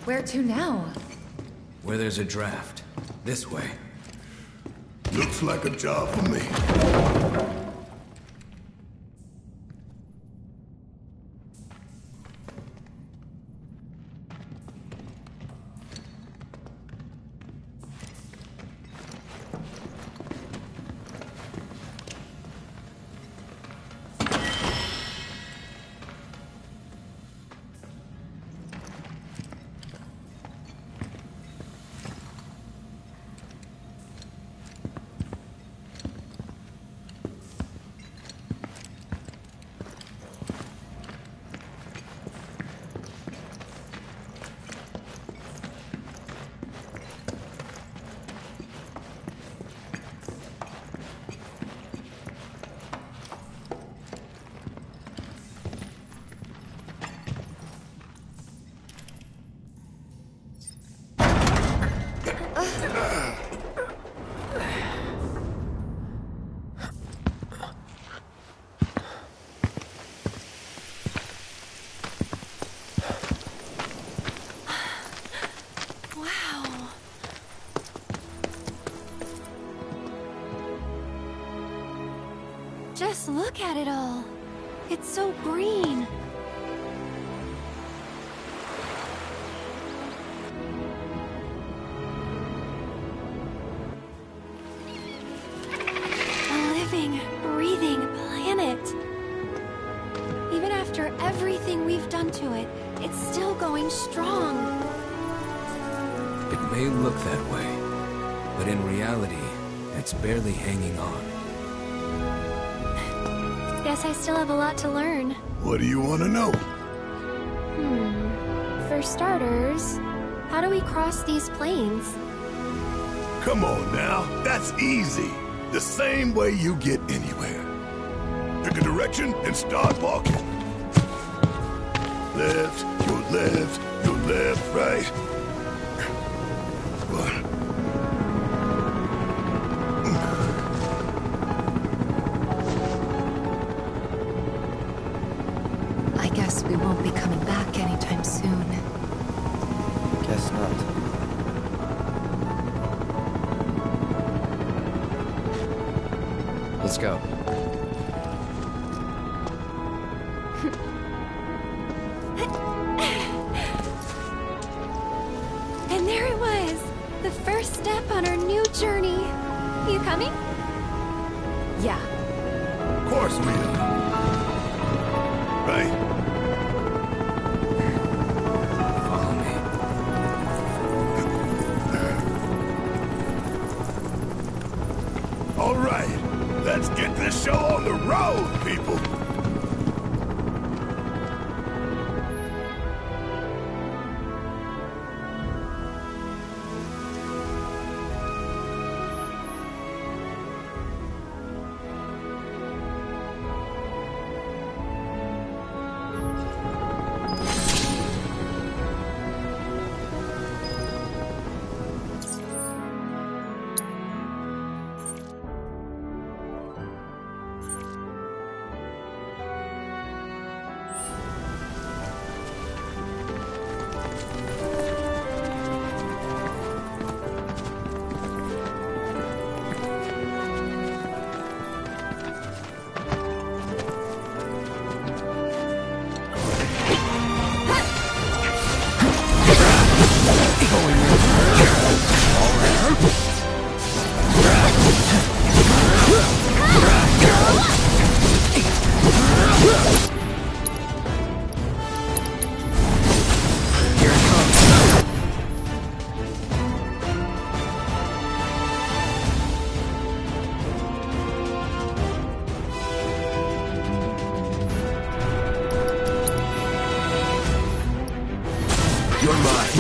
Where to now? Where there's a draft. This way. Looks like a job for me. Just look at it all. It's so green. A living, breathing planet. Even after everything we've done to it, it's still going strong. It may look that way, but in reality, it's barely hanging on. Guess I still have a lot to learn. What do you want to know? For starters, how do we cross these plains? Come on now, that's easy. The same way you get anywhere. Pick a direction and start walking. Left, your left, right. What? I guess we won't be coming back anytime soon. Guess not. Let's go. And there it was! The first step on our new journey. You coming? Yeah. Of course we are. Right? Follow me. All right, let's get this show on the road, people. You're mine.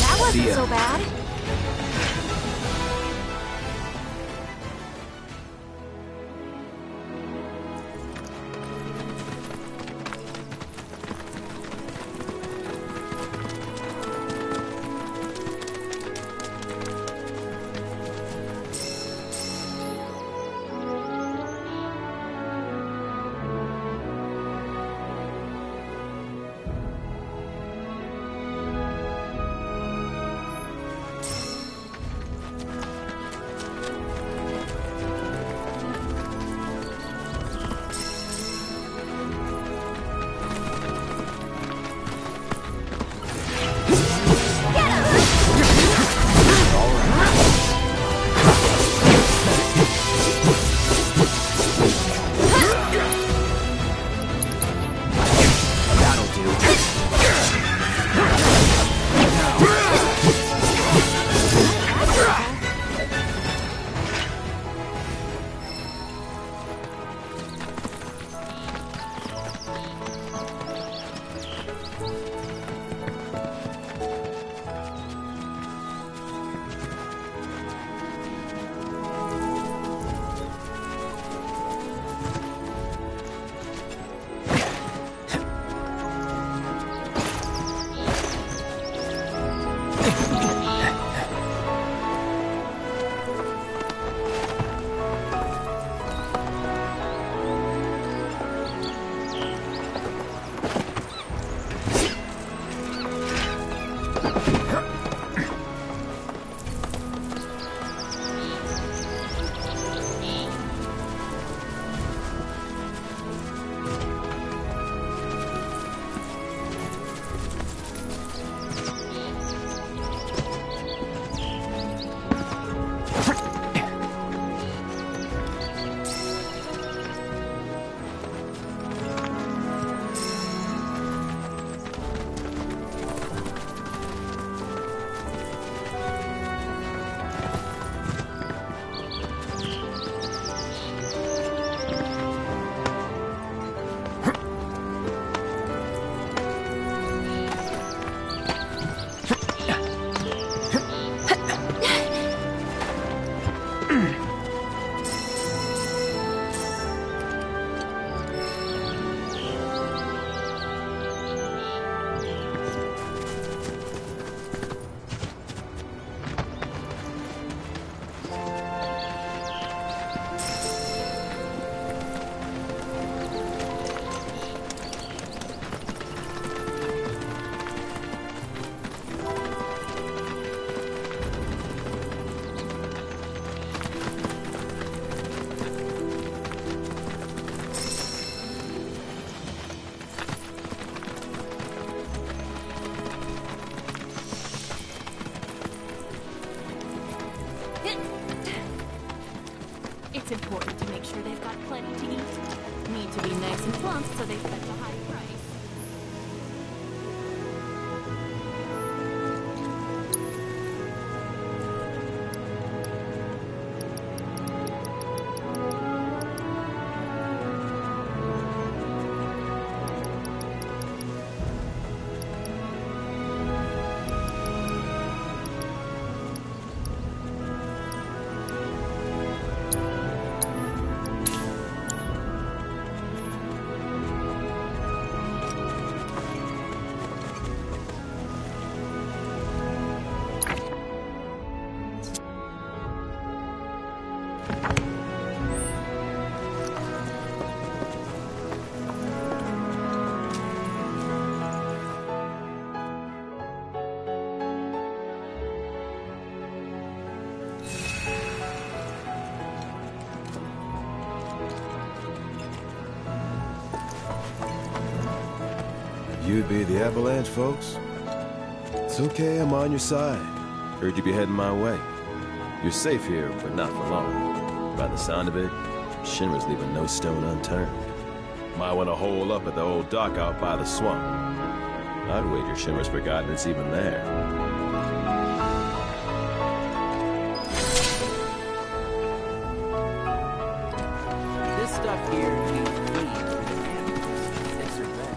That wasn't so bad. It's important to make sure they've got plenty to eat. Need to be nice and plump so they fetch a high price. You'd be the Avalanche, folks? It's okay, I'm on your side. Heard you'd be heading my way. You're safe here, but not for long. By the sound of it, Shinra's leaving no stone unturned. Might want to hole up at the old dock out by the swamp. I'd wager Shinra's forgotten it's even there. This stuff here you need for the animals. This or that.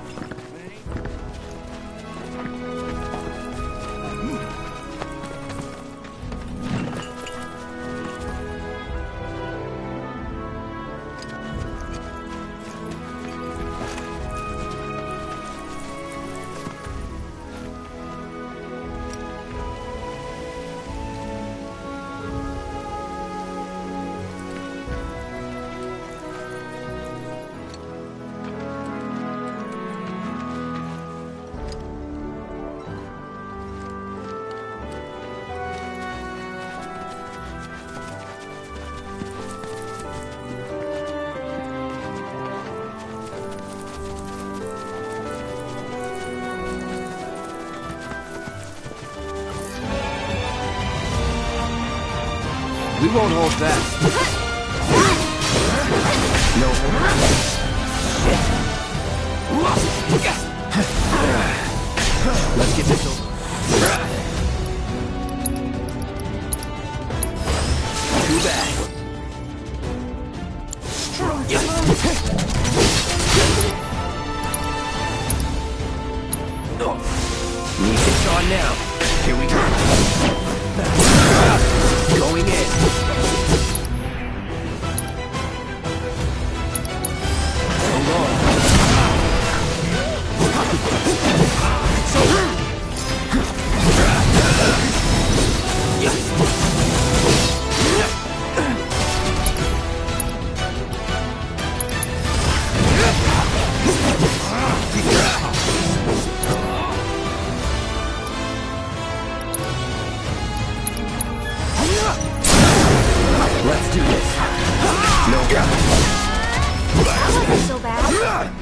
We won't hold back. No. Let's get this over. Too bad. Need this on now. Here we go. Going in. Hold on. Let's do this. No problem. That wasn't so bad.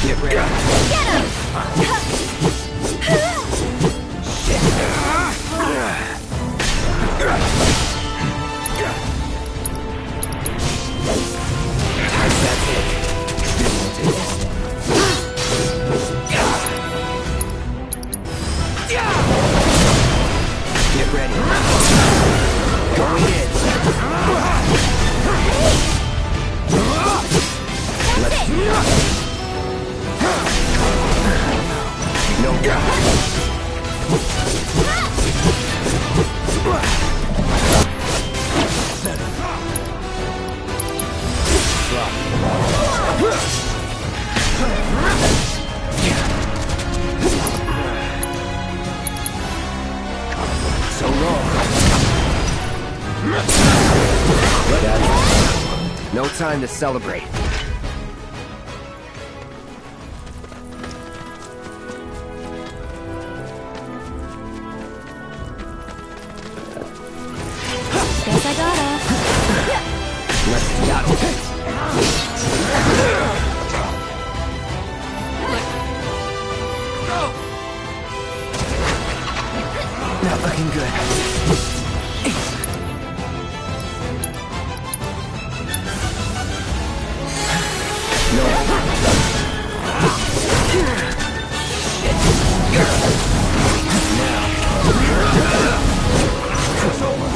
Get ready. Get him! That's it. Get ready. Going in. Let's do it. No. So long. No time to celebrate. Guess I gotta. Let's battle. Not looking good. No. Now. It's over.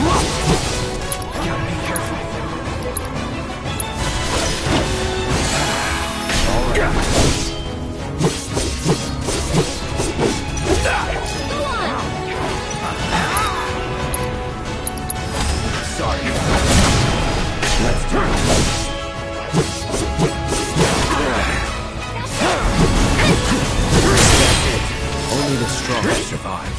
Gotta be careful. All right. Sorry. Let's do it. Only the strong survive.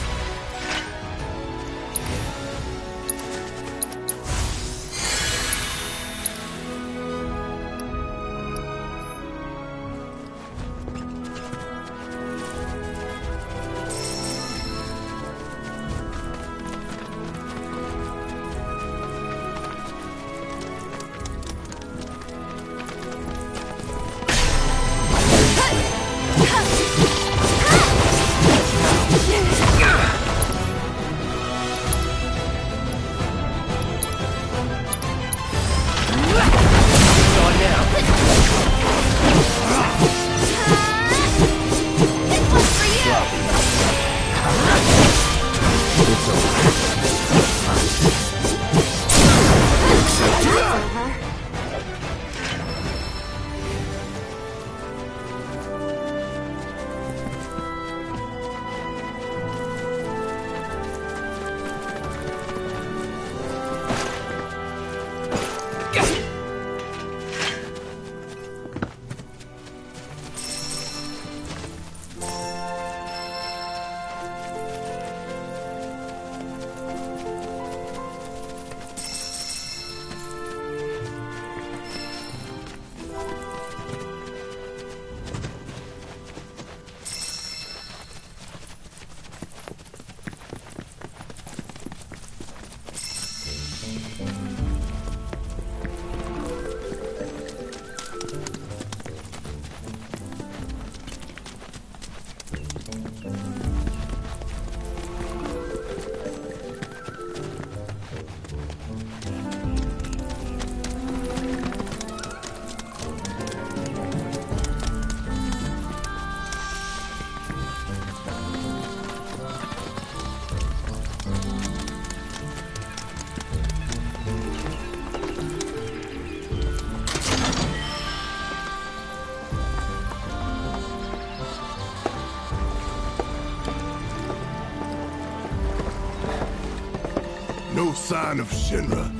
No sign of Shinra.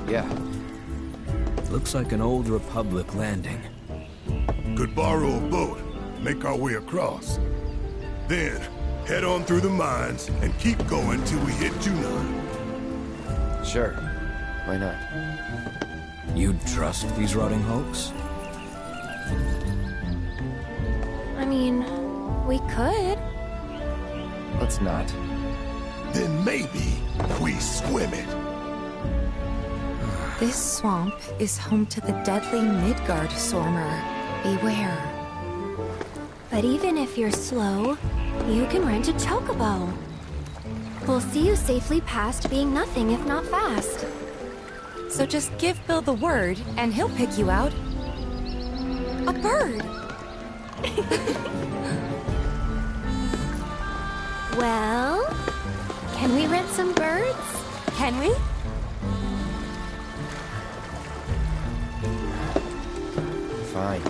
Yeah. Looks like an old Republic landing. Could borrow a boat, make our way across. Then, head on through the mines and keep going till we hit Junon. Sure. Why not? You'd trust these rotting hulks? I mean, we could. Let's not. Then maybe we swim it. This swamp is home to the deadly Midgard Swarmer. Beware. But even if you're slow, you can rent a chocobo. We'll see you safely past being nothing if not fast. So just give Bill the word, and he'll pick you out. A bird! Well, can we rent some birds? Can we? Fine.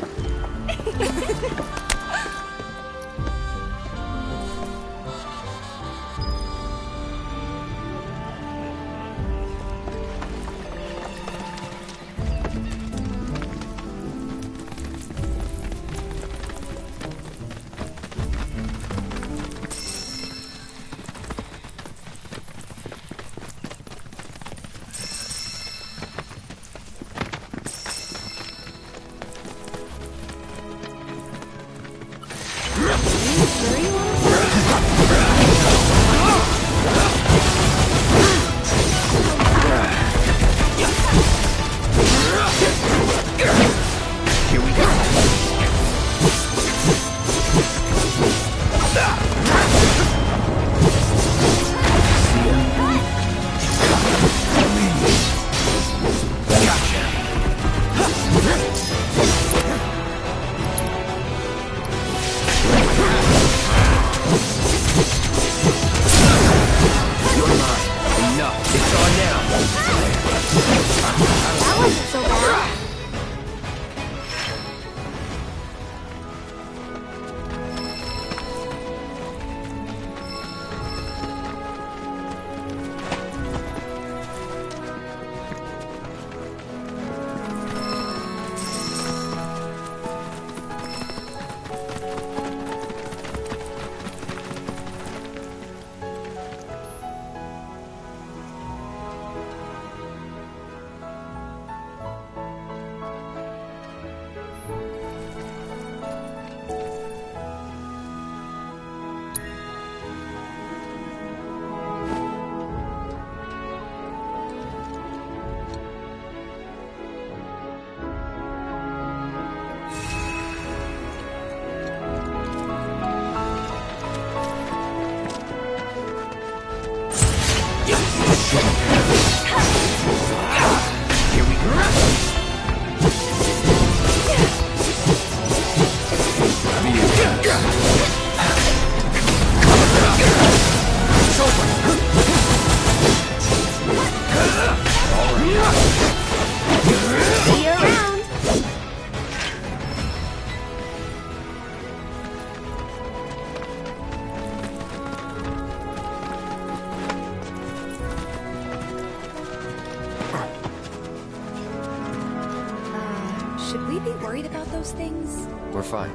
Should we be worried about those things? We're fine.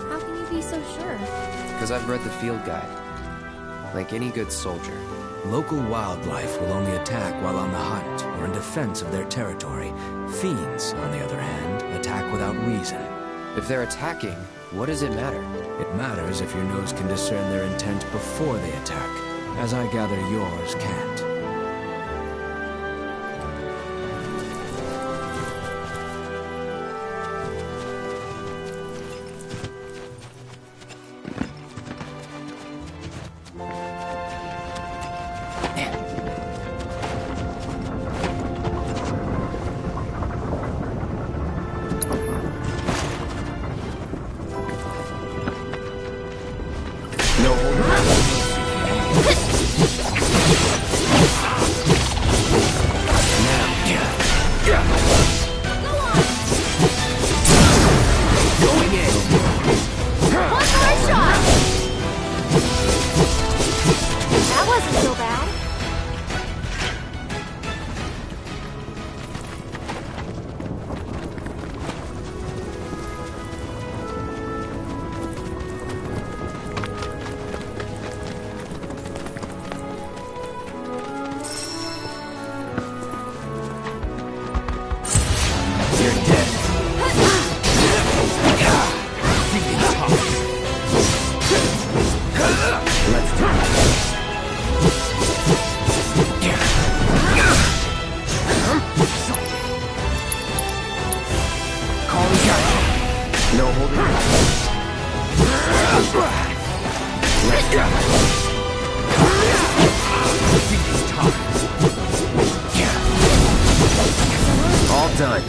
How can you be so sure? Because I've read the field guide. Like any good soldier. Local wildlife will only attack while on the hunt or in defense of their territory. Fiends, on the other hand, attack without reason. If they're attacking, what does it matter? It matters if your nose can discern their intent before they attack, as I gather yours can't. All done.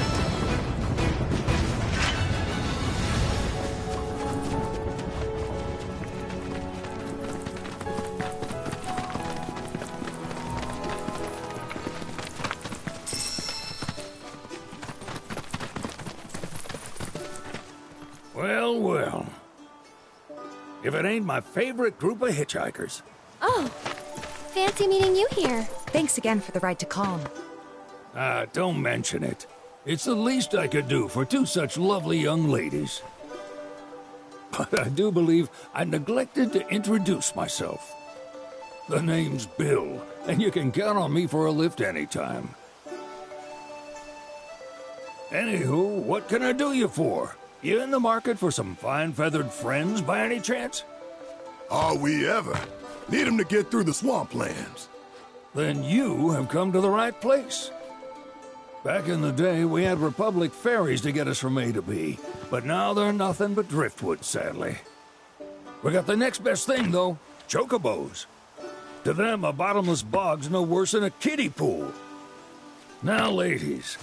Well, well. If it ain't my favorite group of hitchhikers. Oh, fancy meeting you here. Thanks again for the ride to Calm. Don't mention it. It's the least I could do for two such lovely young ladies. But I do believe I neglected to introduce myself. The name's Bill, and you can count on me for a lift anytime. Anywho, what can I do you for? You in the market for some fine-feathered friends by any chance? Are we ever? Need 'em to get through the swamplands. Then you have come to the right place. Back in the day, we had Republic ferries to get us from A to B, but now they're nothing but driftwood, sadly. We got the next best thing, though, chocobos. To them, a bottomless bog's no worse than a kiddie pool. Now, ladies,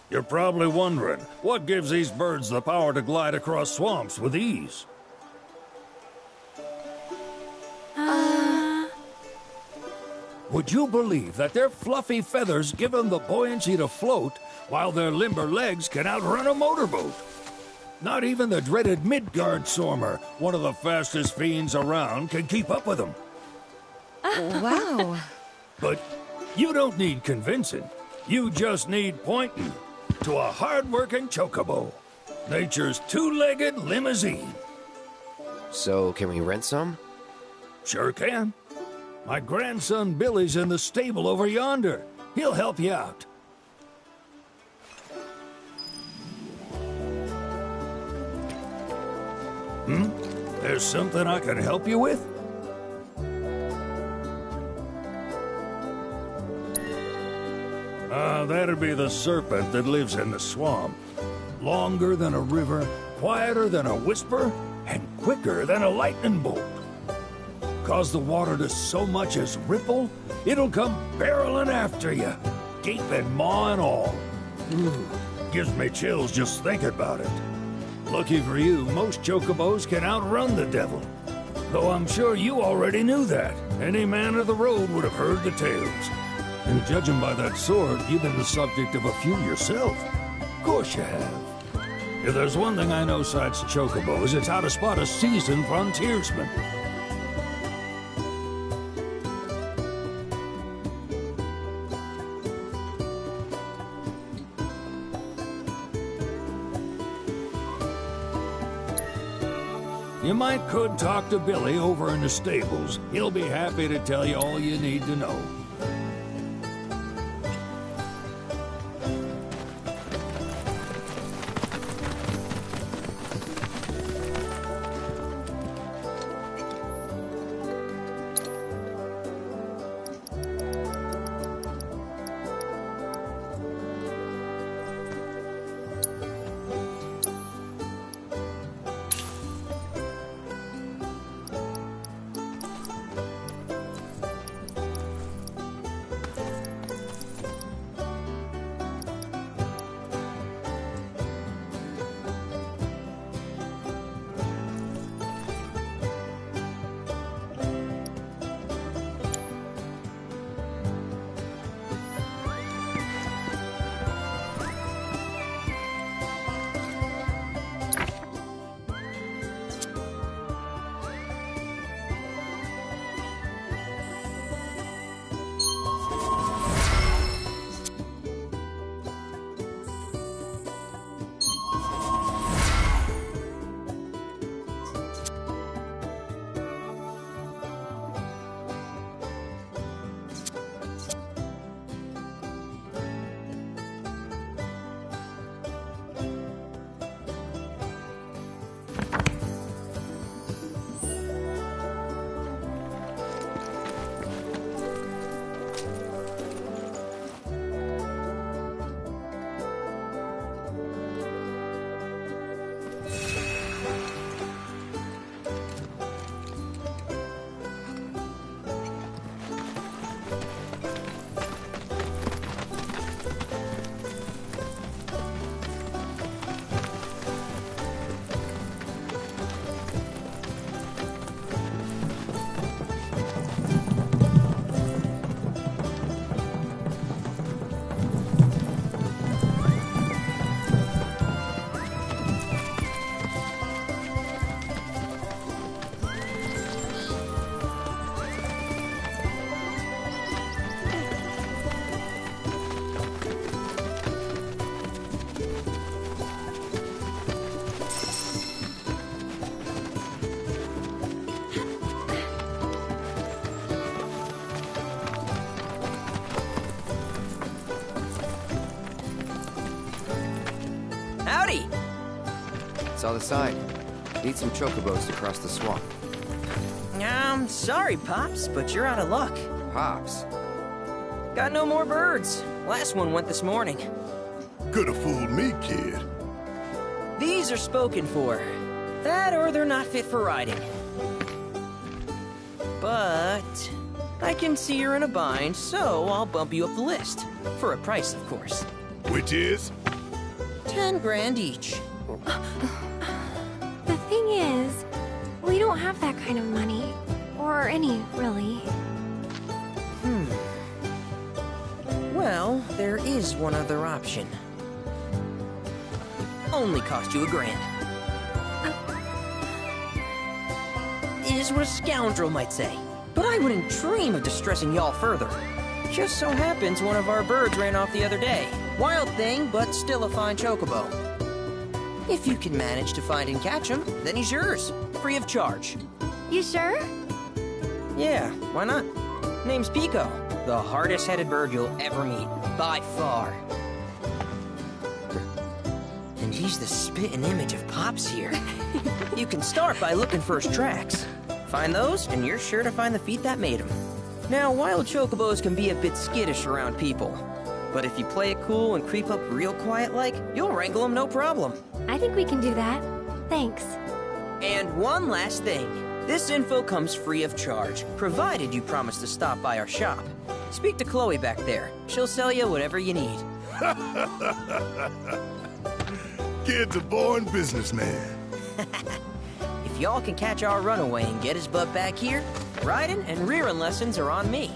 you're probably wondering, what gives these birds the power to glide across swamps with ease? Would you believe that their fluffy feathers give them the buoyancy to float, while their limber legs can outrun a motorboat? Not even the dreaded Midgard Sormer, one of the fastest fiends around, can keep up with them. Wow. But you don't need convincing. You just need pointing to a hard-working chocobo. Nature's two-legged limousine. So, can we rent some? Sure can. My grandson Billy's in the stable over yonder. He'll help you out. There's something I can help you with? That'd be the serpent that lives in the swamp. Longer than a river, quieter than a whisper, and quicker than a lightning bolt. Cause the water to so much as ripple, it'll come barreling after you, gaping maw and all. Gives me chills just thinking about it. Lucky for you, most chocobos can outrun the devil. Though I'm sure you already knew that. Any man of the road would have heard the tales. And judging by that sword, you've been the subject of a few yourself. Of course you have. If there's one thing I know besides chocobos, it's how to spot a seasoned frontiersman. You might could talk to Billy over in the stables. He'll be happy to tell you all you need to know. Saw the sign. Need some chocobos to cross the swamp. Sorry, Pops, but you're out of luck. Pops? Got no more birds. Last one went this morning. Could've fooled me, kid. These are spoken for. That or they're not fit for riding. But I can see you're in a bind, so I'll bump you up the list. For a price, of course. Which is? 10 grand each. The thing is, we don't have that kind of money. Or any, really. Well, there is one other option. Only cost you $1,000. Is what a scoundrel might say. But I wouldn't dream of distressing y'all further. Just so happens one of our birds ran off the other day. Wild thing, but still a fine chocobo. If you can manage to find and catch him, then he's yours. Free of charge. You sure? Yeah, why not? Name's Pico. The hardest-headed bird you'll ever meet. By far. And he's the spitting image of Pops here. You can start by looking for his tracks. Find those, and you're sure to find the feet that made him. Now, wild chocobos can be a bit skittish around people. But if you play it cool and creep up real quiet-like, you'll wrangle them no problem. I think we can do that. Thanks. And one last thing. This info comes free of charge, provided you promise to stop by our shop. Speak to Chloe back there. She'll sell you whatever you need. Kid's a born businessman. If y'all can catch our runaway and get his butt back here, riding and rearing lessons are on me.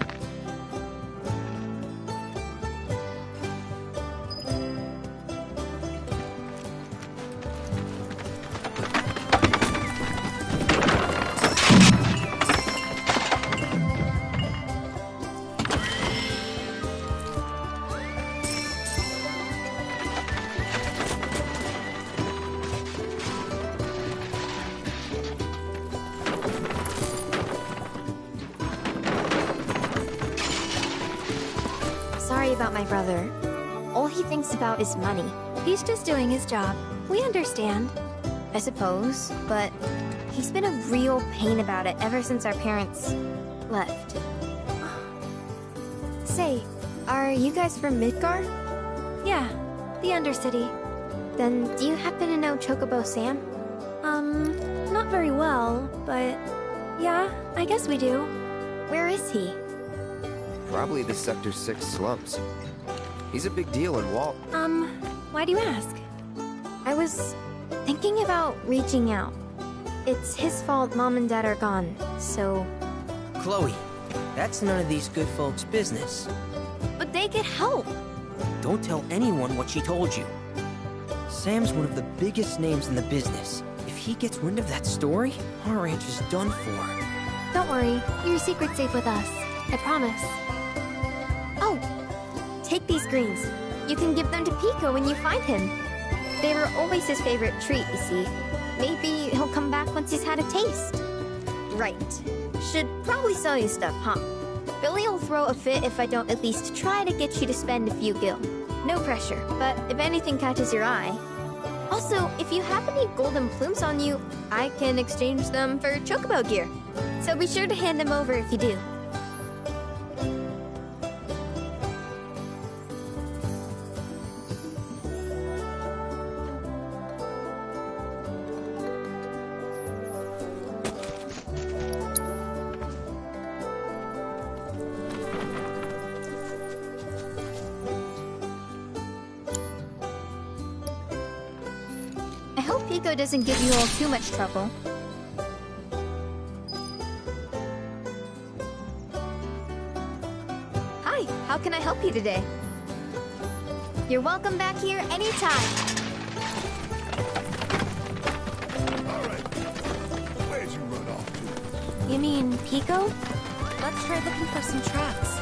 Sorry about my brother. All he thinks about is money. He's just doing his job. We understand. I suppose, but he's been a real pain about it ever since our parents left. Say, are you guys from Midgar? Yeah, the Undercity. Then do you happen to know Chocobo Sam? Not very well, but yeah, I guess we do. Where is he? Probably the Sector 6 slums. He's a big deal in Walt. Why do you ask? I was thinking about reaching out. It's his fault Mom and Dad are gone, so... Chloe, that's none of these good folks' business. But they could help! Don't tell anyone what she told you. Sam's one of the biggest names in the business. If he gets wind of that story, our ranch is done for. Don't worry, your secret's safe with us. I promise. Oh, take these greens. You can give them to Pico when you find him. They were always his favorite treat, you see. Maybe he'll come back once he's had a taste. Right. Should probably sell you stuff, huh? Billy'll throw a fit if I don't at least try to get you to spend a few gil. No pressure, but if anything catches your eye... Also, if you have any golden plumes on you, I can exchange them for chocobo gear. So be sure to hand them over if you do. I hope Pico doesn't give you all too much trouble. Hi, how can I help you today? You're welcome back here anytime. Alright. Where'd you run off to? You mean Pico? Let's try looking for some tracks.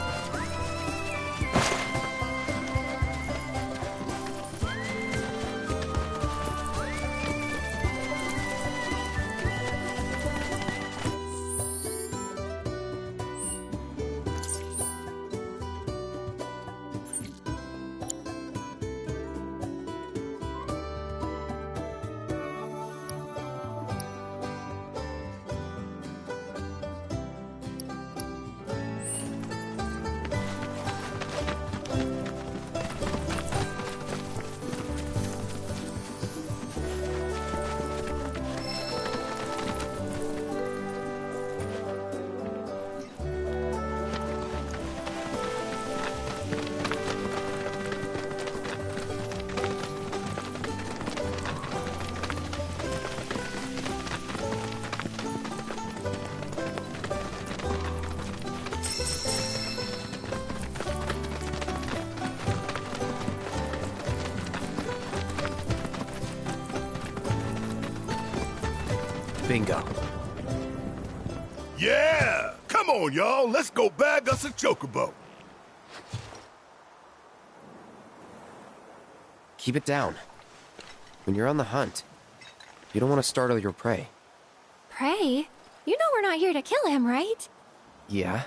Bingo. Yeah! Come on, y'all. Let's go bag us a chocobo. Keep it down. When you're on the hunt, you don't want to startle your prey. Prey? You know we're not here to kill him, right? Yeah?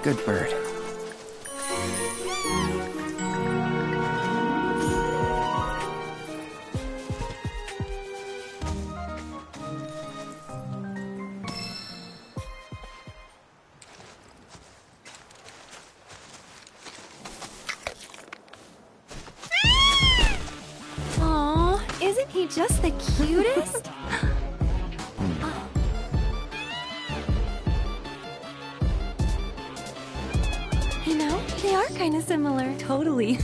Good bird. Aw, isn't he just the cutest? You know, they are kind of similar. Totally.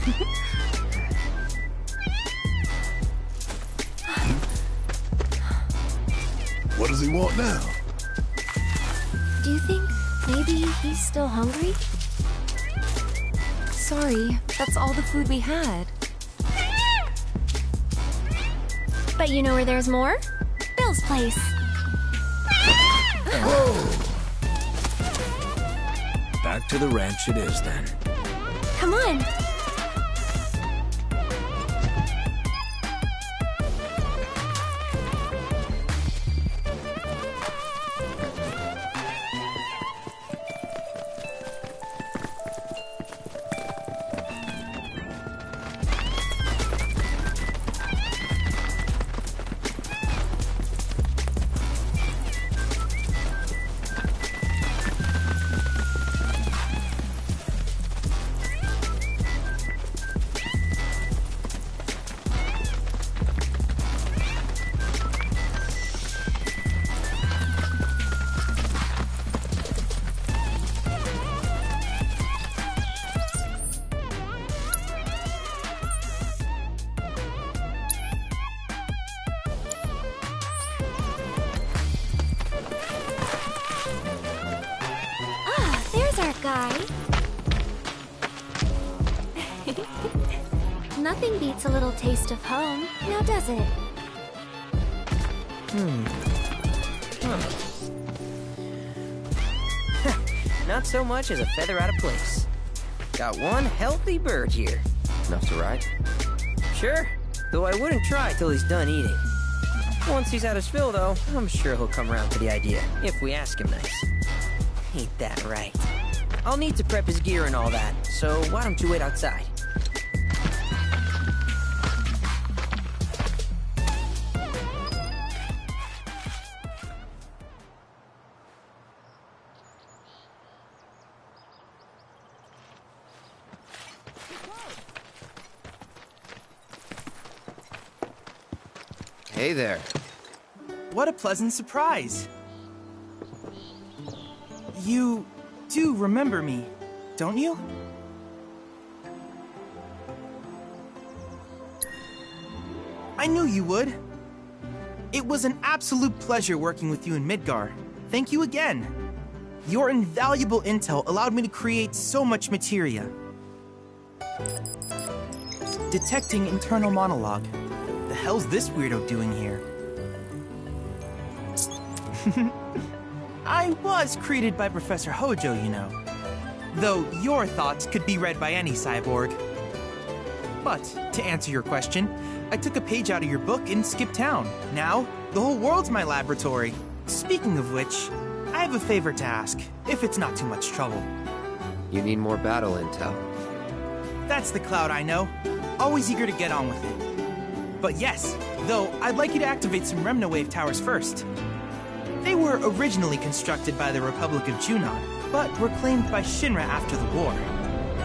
What does he want now? Do you think maybe he's still hungry? Sorry, that's all the food we had. But you know where there's more? Bill's place. Back to the ranch it is then. Come on. Guy. Nothing beats a little taste of home, now does it? Not so much as a feather out of place. Got one healthy bird here. Enough to ride? Sure, though I wouldn't try till he's done eating. Once he's had his fill, though, I'm sure he'll come around to the idea, if we ask him nice. Ain't that right? I'll need to prep his gear and all that, so why don't you wait outside? Hey there. What a pleasant surprise. You do remember me, don't you? I knew you would. It was an absolute pleasure working with you in Midgar. Thank you again. Your invaluable intel allowed me to create so much materia. Detecting internal monologue. The hell's this weirdo doing here? I was created by Professor Hojo, you know. Though your thoughts could be read by any cyborg. But, to answer your question, I took a page out of your book and skipped town. Now, the whole world's my laboratory. Speaking of which, I have a favor to ask, if it's not too much trouble. You need more battle intel. That's the Cloud I know. Always eager to get on with it. But yes, though I'd like you to activate some Remna Wave towers first. They were originally constructed by the Republic of Junon, but were claimed by Shinra after the war.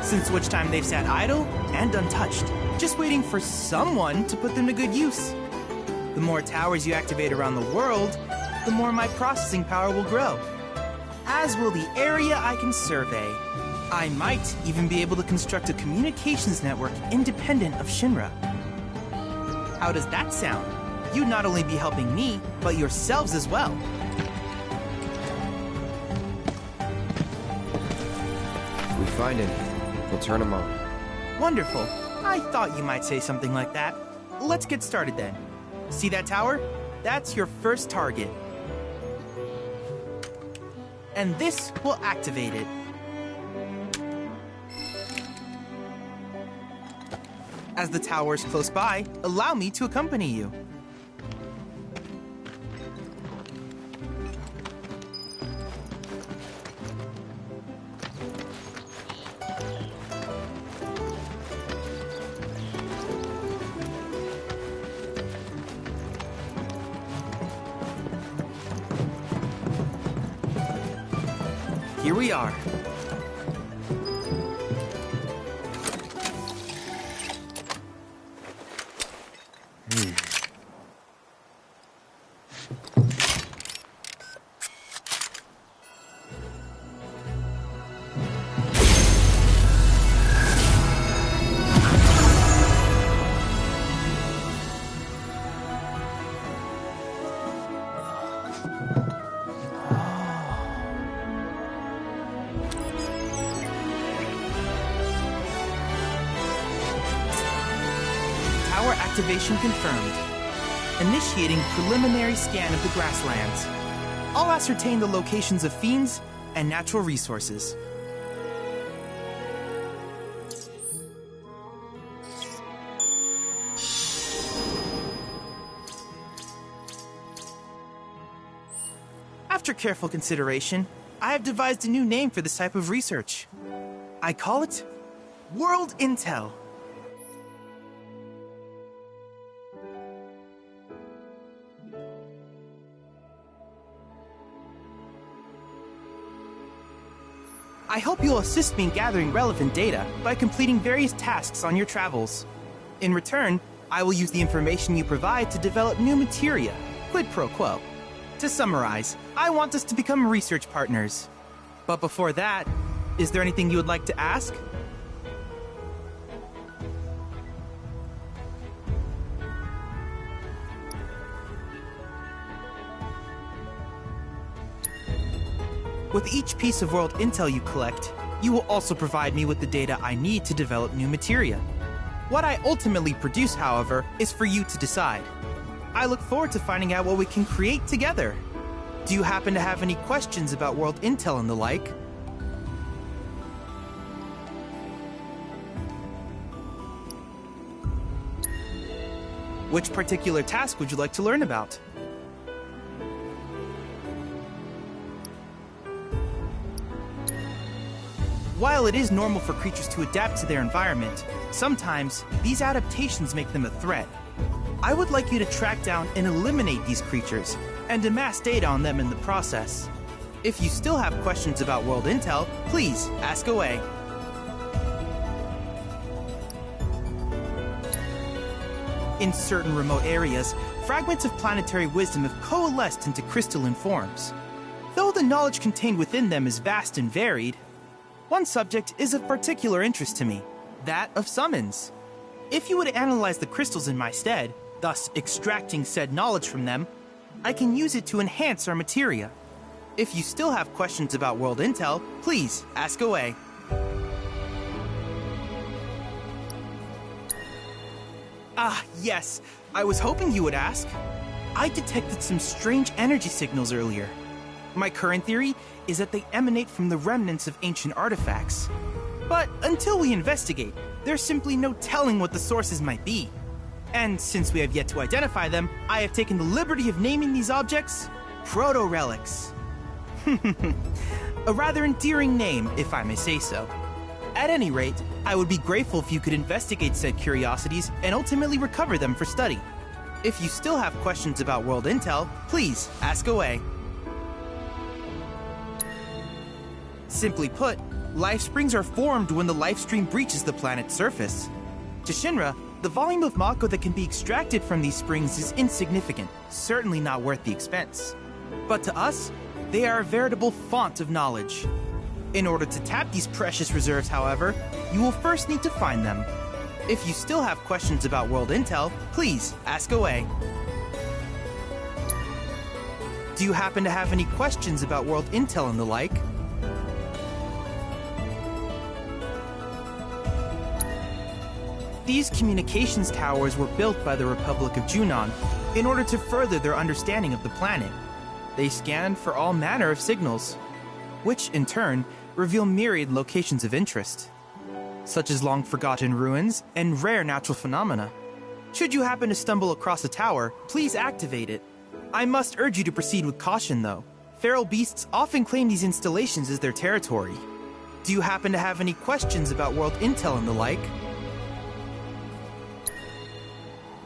Since which time they've sat idle and untouched, just waiting for someone to put them to good use. The more towers you activate around the world, the more my processing power will grow. As will the area I can survey. I might even be able to construct a communications network independent of Shinra. How does that sound? You'd not only be helping me, but yourselves as well. If we find any, we'll turn them on. Wonderful. I thought you might say something like that. Let's get started then. See that tower? That's your first target. And this will activate it. As the tower is close by, allow me to accompany you. here we are. Tower activation confirmed. Initiating preliminary scan of the grasslands. I'll ascertain the locations of fiends and natural resources. After careful consideration, I have devised a new name for this type of research. I call it World Intel. I hope you'll assist me in gathering relevant data by completing various tasks on your travels. In return, I will use the information you provide to develop new materia, quid pro quo. To summarize, I want us to become research partners. But before that, is there anything you would like to ask? With each piece of world intel you collect, you will also provide me with the data I need to develop new materia. What I ultimately produce, however, is for you to decide. I look forward to finding out what we can create together. Do you happen to have any questions about world intel and the like? Which particular task would you like to learn about? While it is normal for creatures to adapt to their environment, sometimes these adaptations make them a threat. I would like you to track down and eliminate these creatures, and amass data on them in the process. If you still have questions about world intel, please ask away. In certain remote areas, fragments of planetary wisdom have coalesced into crystalline forms. Though the knowledge contained within them is vast and varied, one subject is of particular interest to me, that of summons. If you would analyze the crystals in my stead, thus extracting said knowledge from them, I can use it to enhance our materia. If you still have questions about world intel, please ask away. Ah, yes, I was hoping you would ask. I detected some strange energy signals earlier. My current theory is that they emanate from the remnants of ancient artifacts. But until we investigate, there's simply no telling what the sources might be. And since we have yet to identify them, I have taken the liberty of naming these objects proto-relics. A rather endearing name, if I may say so. At any rate, I would be grateful if you could investigate said curiosities and ultimately recover them for study. If you still have questions about world intel, please ask away. Simply put, life springs are formed when the life stream breaches the planet's surface. To Shinra, the volume of Mako that can be extracted from these springs is insignificant, certainly not worth the expense. But to us, they are a veritable font of knowledge. In order to tap these precious reserves, however, you will first need to find them. If you still have questions about world intel, please ask away. Do you happen to have any questions about world intel and the like? These communications towers were built by the Republic of Junon in order to further their understanding of the planet. They scanned for all manner of signals, which in turn reveal myriad locations of interest, such as long-forgotten ruins and rare natural phenomena. Should you happen to stumble across a tower, please activate it. I must urge you to proceed with caution, though. Feral beasts often claim these installations as their territory. Do you happen to have any questions about world intel and the like?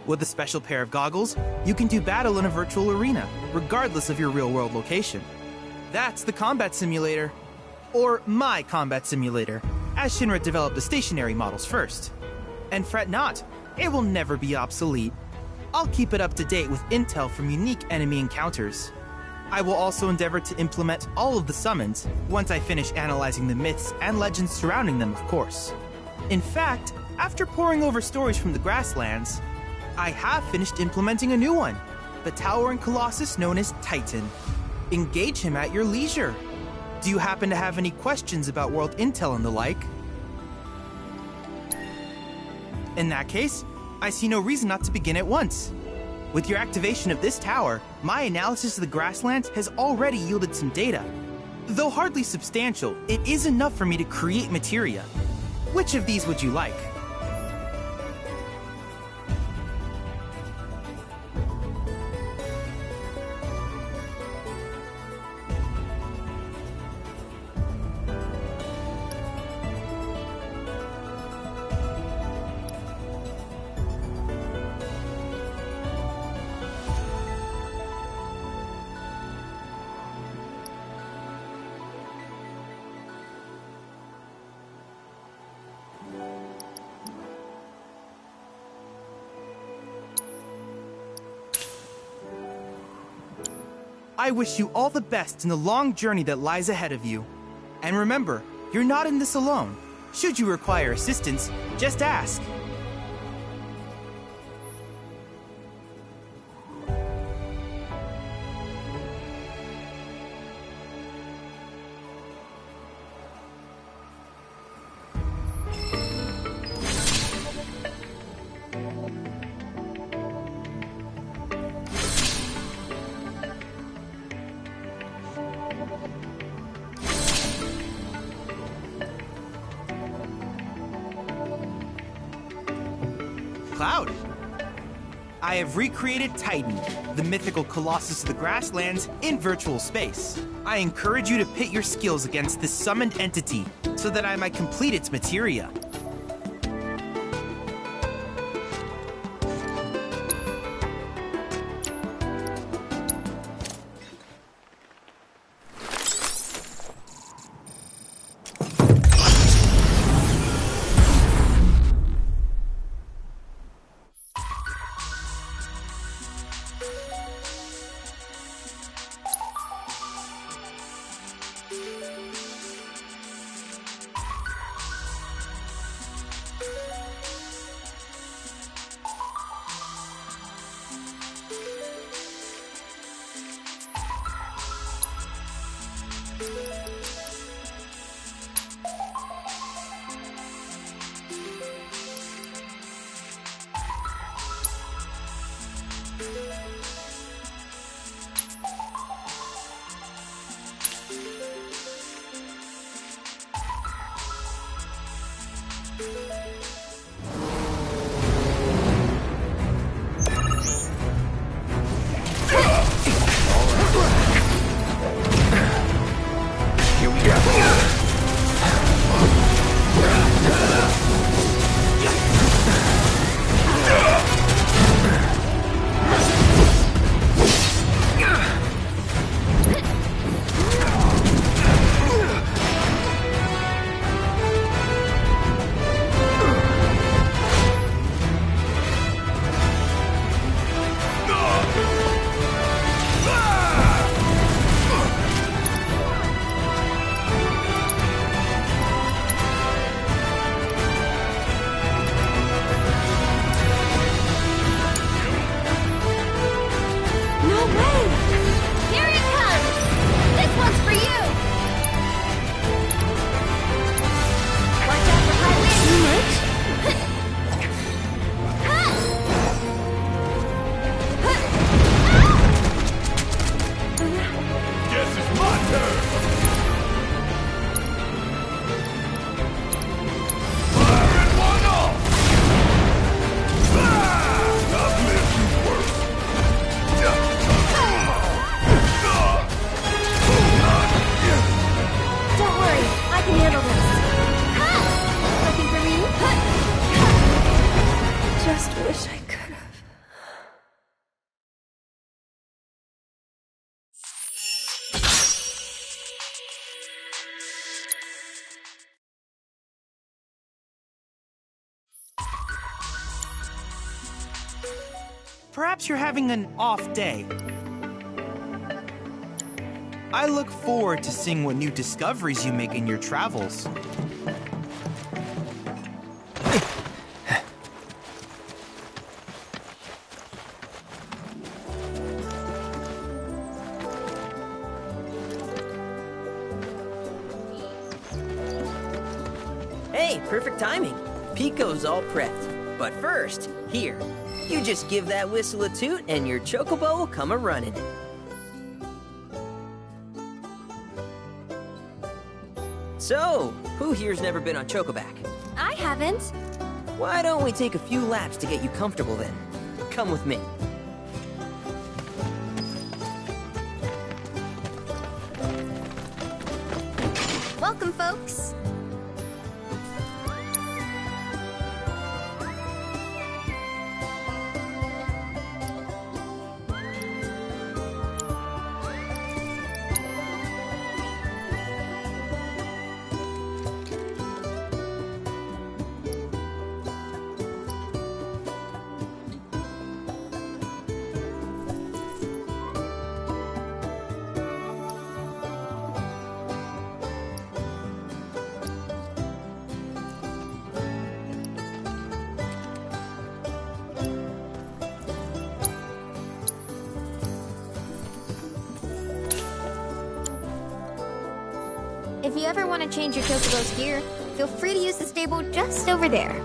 With a special pair of goggles, you can do battle in a virtual arena, regardless of your real-world location. That's the combat simulator. Or my combat simulator, as Shinra developed the stationary models first. And fret not, it will never be obsolete. I'll keep it up to date with intel from unique enemy encounters. I will also endeavor to implement all of the summons, once I finish analyzing the myths and legends surrounding them, of course. In fact, after poring over stories from the Grasslands, I have finished implementing a new one, the towering colossus known as Titan. Engage him at your leisure. Do you happen to have any questions about world intel and the like? In that case, I see no reason not to begin at once. With your activation of this tower, my analysis of the Grasslands has already yielded some data. Though hardly substantial, it is enough for me to create materia. Which of these would you like? I wish you all the best in the long journey that lies ahead of you. And remember, you're not in this alone. Should you require assistance, just ask. Cloud. I have recreated Titan, the mythical colossus of the Grasslands, in virtual space. I encourage you to pit your skills against this summoned entity, so that I might complete its materia. perhaps you're having an off day. I look forward to seeing what new discoveries you make in your travels. Hey, perfect timing. Pico's all prepped. But first, here, you just give that whistle a toot and your chocobo will come a-running. So, who here's never been on Chocoback? I haven't. Why don't we take a few laps to get you comfortable then? Come with me. Welcome, folks. If you ever want to change your chocobo's gear, feel free to use the stable just over there.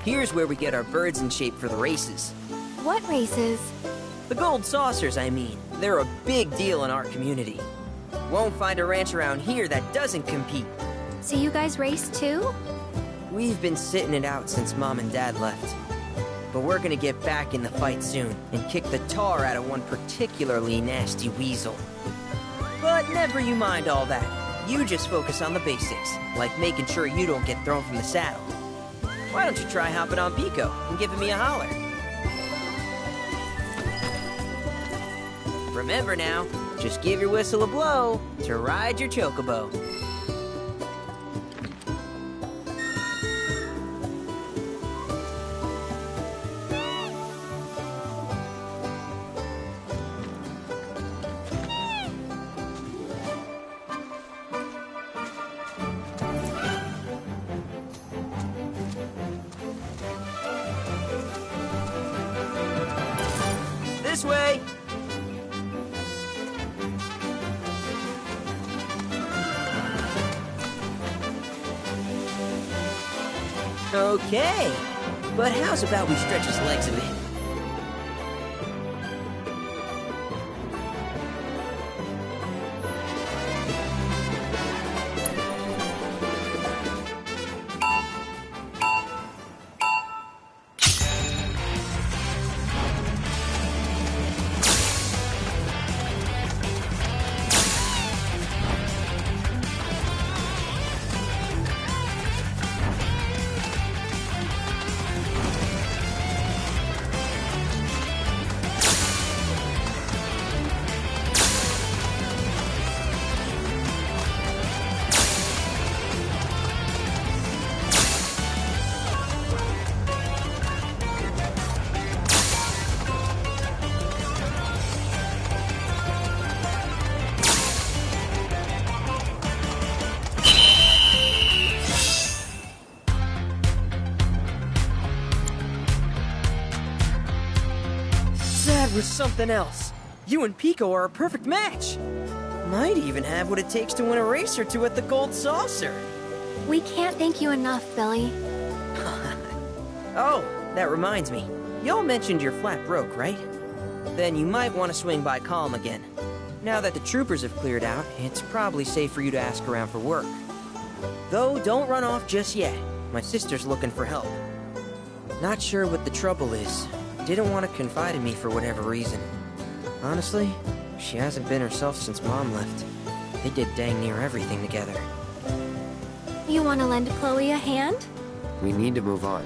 Here's where we get our birds in shape for the races. What races? The gold saucers, I mean. They're a big deal in our community. Won't find a ranch around here that doesn't compete. So you guys race too? We've been sitting it out since Mom and Dad left. But we're gonna get back in the fight soon and kick the tar out of one particularly nasty weasel. But never you mind all that. You just focus on the basics, like making sure you don't get thrown from the saddle. Why don't you try hopping on Pico and giving me a holler? Remember now, just give your whistle a blow to ride your chocobo. This way! Okay, but how's about we stretch his legs a bit? was something else. You and Pico are a perfect match. Might even have what it takes to win a race or two at the Gold Saucer. We can't thank you enough, Billy. Oh, that reminds me. Y'all mentioned your flat broke, right? Then you might want to swing by Calm again. Now that the troopers have cleared out, it's probably safe for you to ask around for work. Though, don't run off just yet. My sister's looking for help. Not sure what the trouble is. Didn't want to confide in me for whatever reason. Honestly, she hasn't been herself since Mom left. They did dang near everything together. You want to lend Chloe a hand? We need to move on.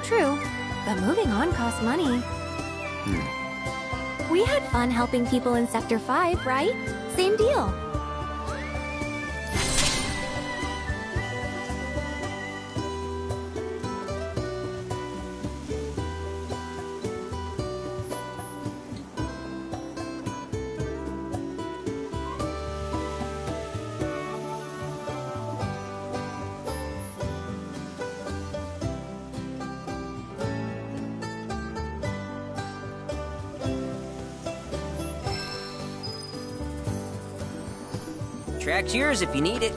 True, but moving on costs money. We had fun helping people in Sector 5, right? Same deal. Track's yours if you need it.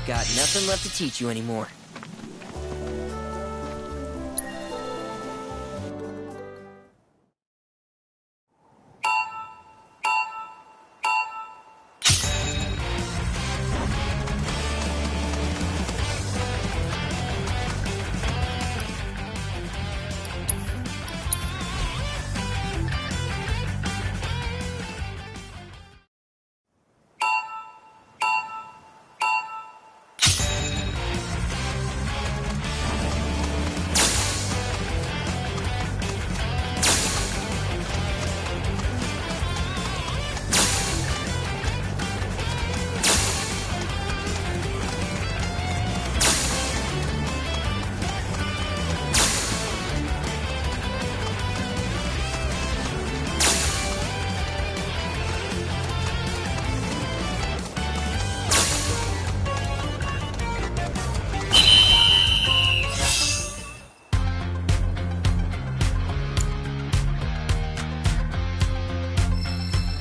Got nothing left to teach you anymore.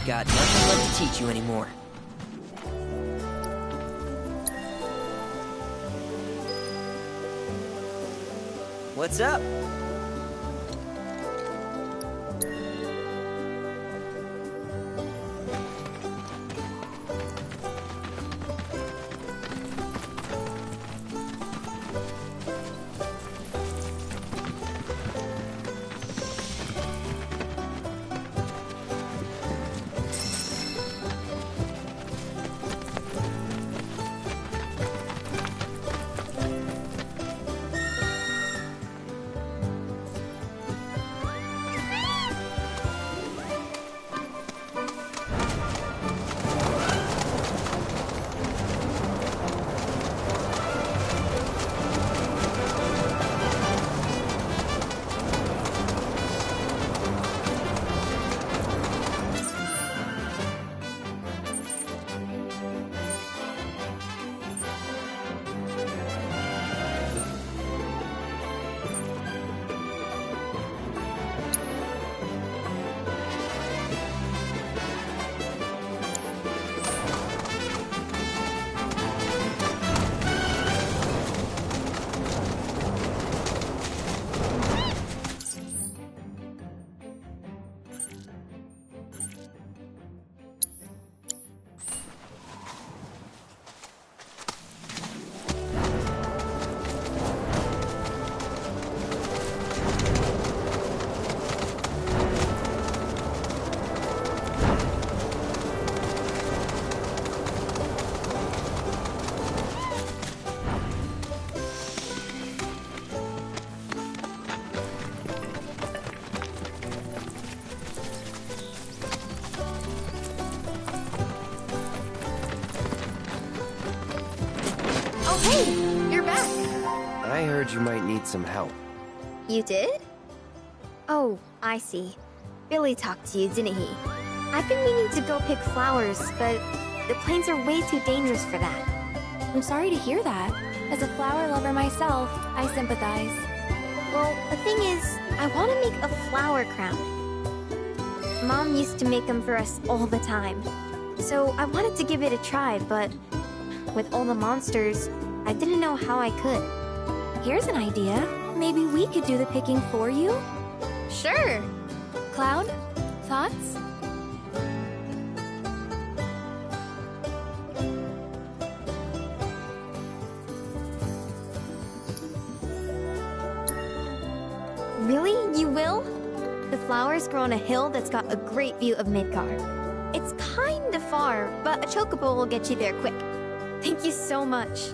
Got nothing left to teach you anymore. What's up? you might need some help. You did? Oh, I see. Billy talked to you, didn't he? I've been meaning to go pick flowers, but the plains are way too dangerous for that. I'm sorry to hear that. As a flower lover myself, I sympathize. Well, the thing is, I want to make a flower crown. Mom used to make them for us all the time. So I wanted to give it a try, but with all the monsters, I didn't know how I could. Here's an idea. Maybe we could do the picking for you? Sure! Cloud, thoughts? Really? You will? The flowers grow on a hill that's got a great view of Midgard. It's kinda far, but a chocobo will get you there quick. Thank you so much.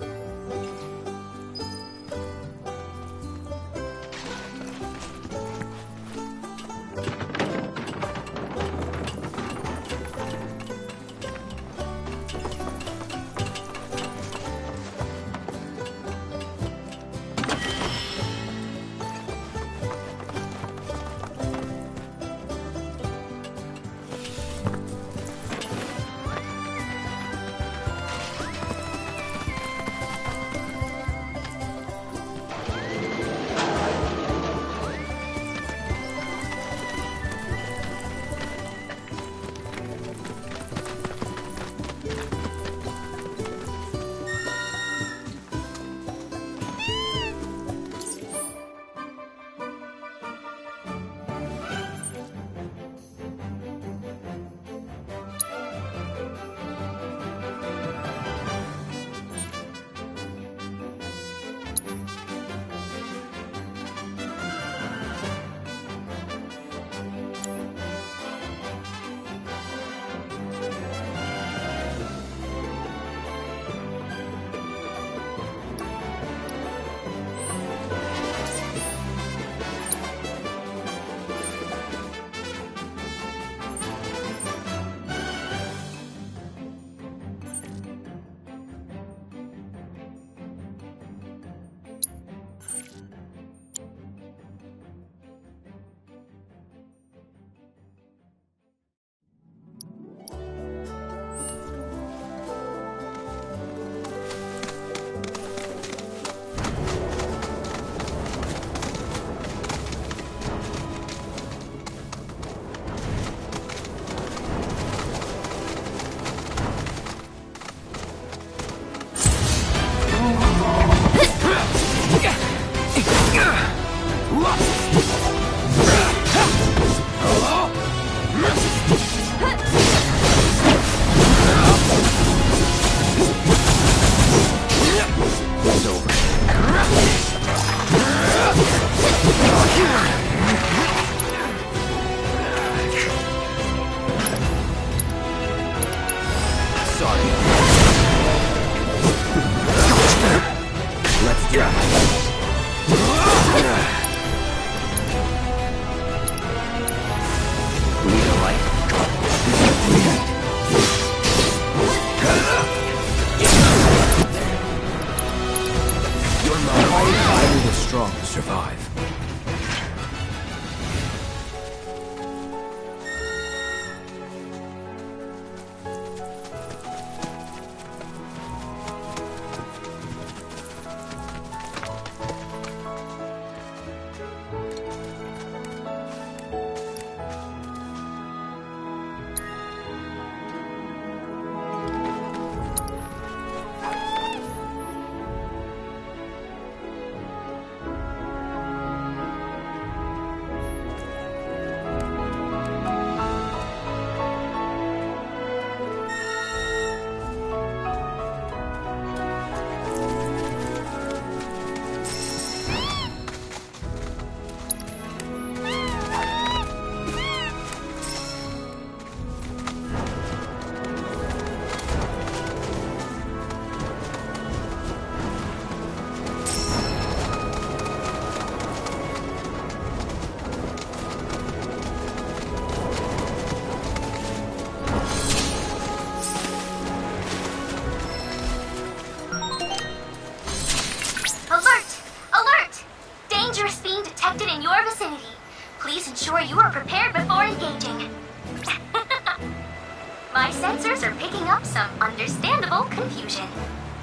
ensure you are prepared before engaging. My sensors are picking up some understandable confusion.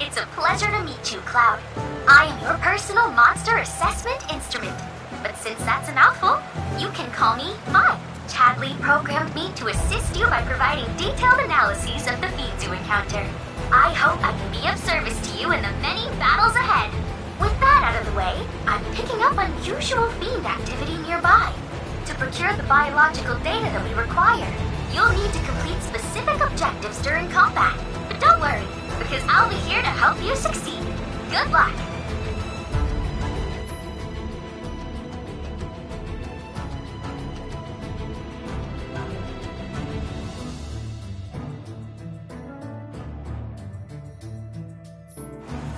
It's a pleasure to meet you, Cloud. I am your personal monster assessment instrument. But since that's a mouthful, you can call me Vi. Chadley programmed me to assist you by providing detailed analyses of the fiends you encounter. I hope I can be of service to you in the many battles ahead. With that out of the way, I'm picking up unusual fiend activity nearby. To procure the biological data that we require, you'll need to complete specific objectives during combat. But don't worry, because I'll be here to help you succeed. Good luck!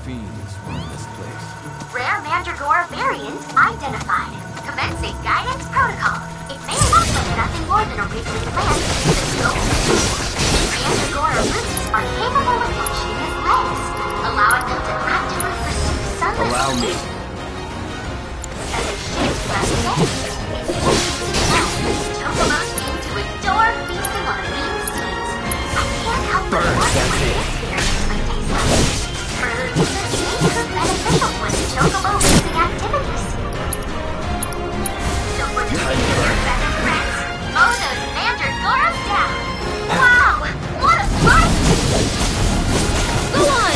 Fiends run this place. Rare Mandragora variant identified. Commencing guidance protocol. It may evacuate nothing more than originally planned. The scope Mandragora roots are capable of functioning as legs, allowing them to actively pursue sunless Allow me. As a shift left day, it's easy to know these chocobos seem to adore feasting on lean seeds. I can't help but wonder what this experience might taste like. Birds are beneficial when chocobo raising activities. So for the better friends, mow those Mandragoras down. Wow, what a fight! Go on!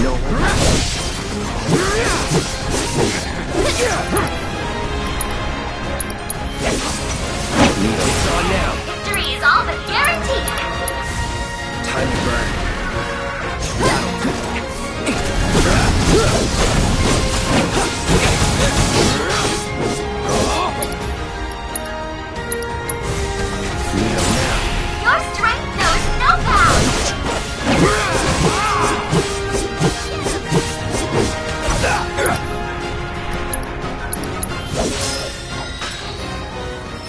No. It's on now. Victory is all but guaranteed. Time to burn. Your strength knows no bounds.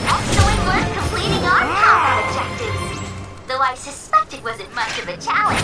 Excellent work completing our combat objectives. Though I suspect it wasn't much of a challenge.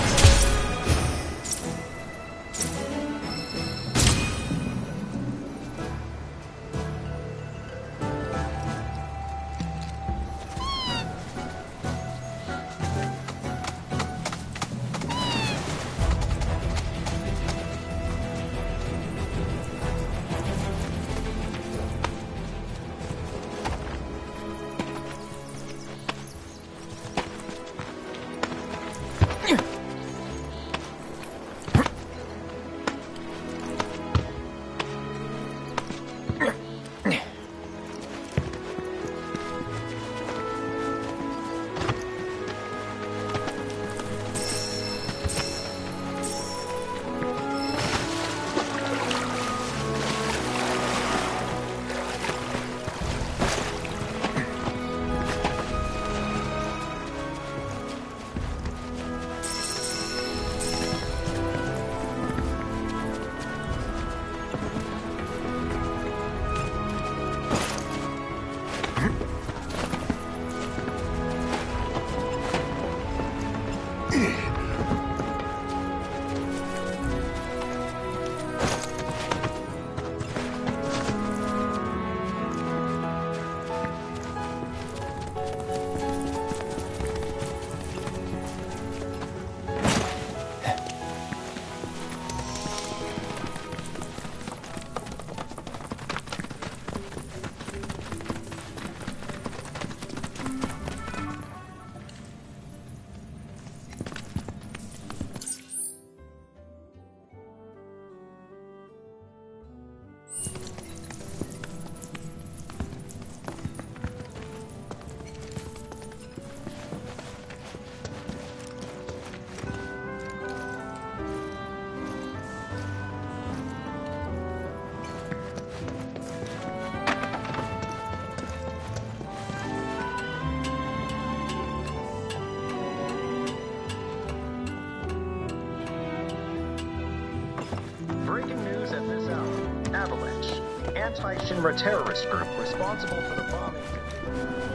Anti-Shinra terrorist group responsible for the bombing.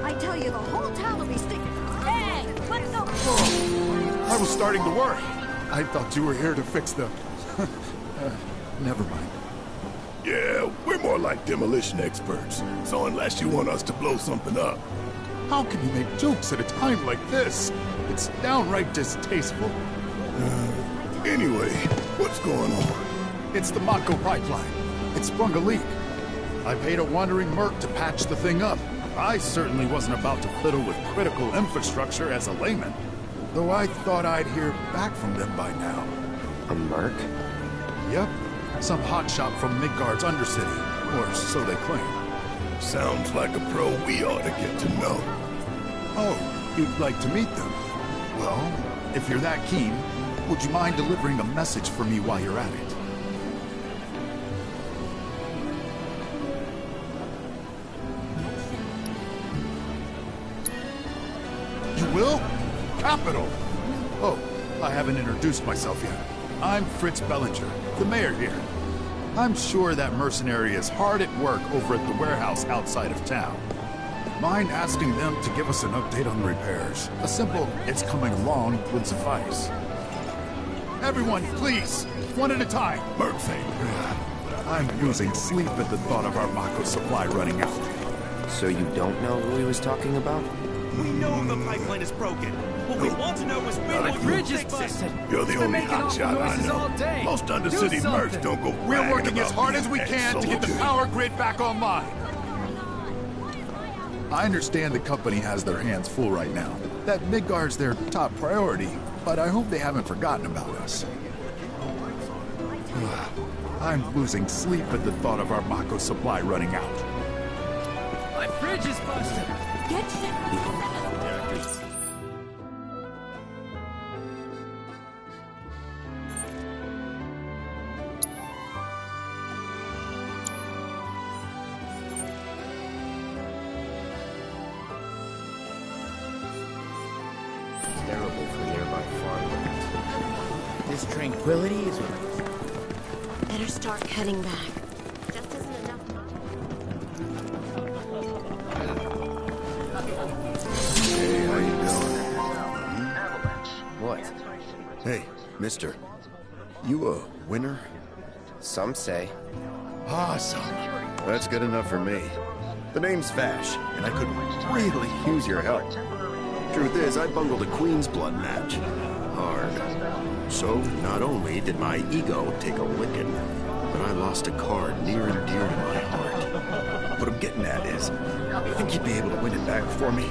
I tell you, the whole town will be sticking. Hey, what the? Whoa. I was starting to worry. I thought you were here to fix the... never mind. Yeah, we're more like demolition experts. So unless you want us to blow something up. How can you make jokes at a time like this? It's downright distasteful. Anyway, what's going on? It's the Mako pipeline. It sprung a leak. I paid a wandering merc to patch the thing up. I certainly wasn't about to fiddle with critical infrastructure as a layman. Though I thought I'd hear back from them by now. A merc? Yep. Some hotshot from Midgard's Undercity. Or so they claim. Sounds like a pro we ought to get to know. Oh, you'd like to meet them? Well, if you're that keen, would you mind delivering a message for me while you're at it? You will? Capital! Oh, I haven't introduced myself yet. I'm Fritz Bellinger, the mayor here. I'm sure that mercenary is hard at work over at the warehouse outside of town. Mind asking them to give us an update on repairs? A simple, it's coming along, would suffice. Everyone, please, one at a time. Merkfang. I'm losing sleep at the thought of our Mako supply running out. So you don't know who he was talking about? We know the pipeline is broken. What we want to know is when the bridge is busted. You're the only hotshot I know. Most Undercity mercs don't go bragging. We're working as hard being as we can to get the ex-soldier. power grid back online. I understand the company has their hands full right now. That Midgard's their top priority, but I hope they haven't forgotten about us. I'm losing sleep at the thought of our Mako supply running out. My bridge is busted. Get to Terrible for nearby farmlands. This tranquility is... Better start heading back. Just isn't enough. Hey, how you doing? What? Hey, mister. You a winner? Some say. Awesome. That's good enough for me. The name's Vash, and I could really use your help. Truth is, I bungled a Queen's Blood match. Hard. So, not only did my ego take a licking, but I lost a card near and dear to my heart. What I'm getting at is, I think you'd be able to win it back for me.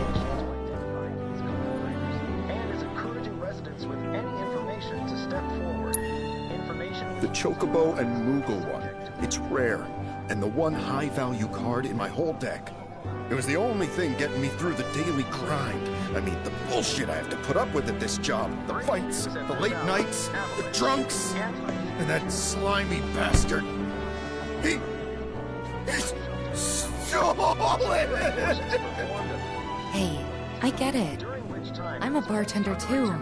And is encouraging residents with any information to step forward. Information... The Chocobo and Moogle one. It's rare, and the one high-value card in my whole deck. It was the only thing getting me through the daily grind. I mean, the bullshit I have to put up with at this job. The fights, the late nights, the drunks, and that slimy bastard. He's solid! Hey, I get it. I'm a bartender too.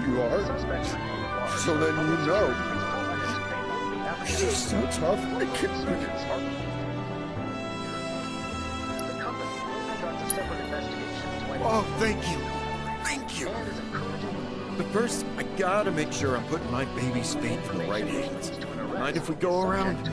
You are? So then you know. She's so tough. Oh, thank you. Thank you. But first, I gotta make sure I'm putting my baby's fate in the right hands. Mind if we go around?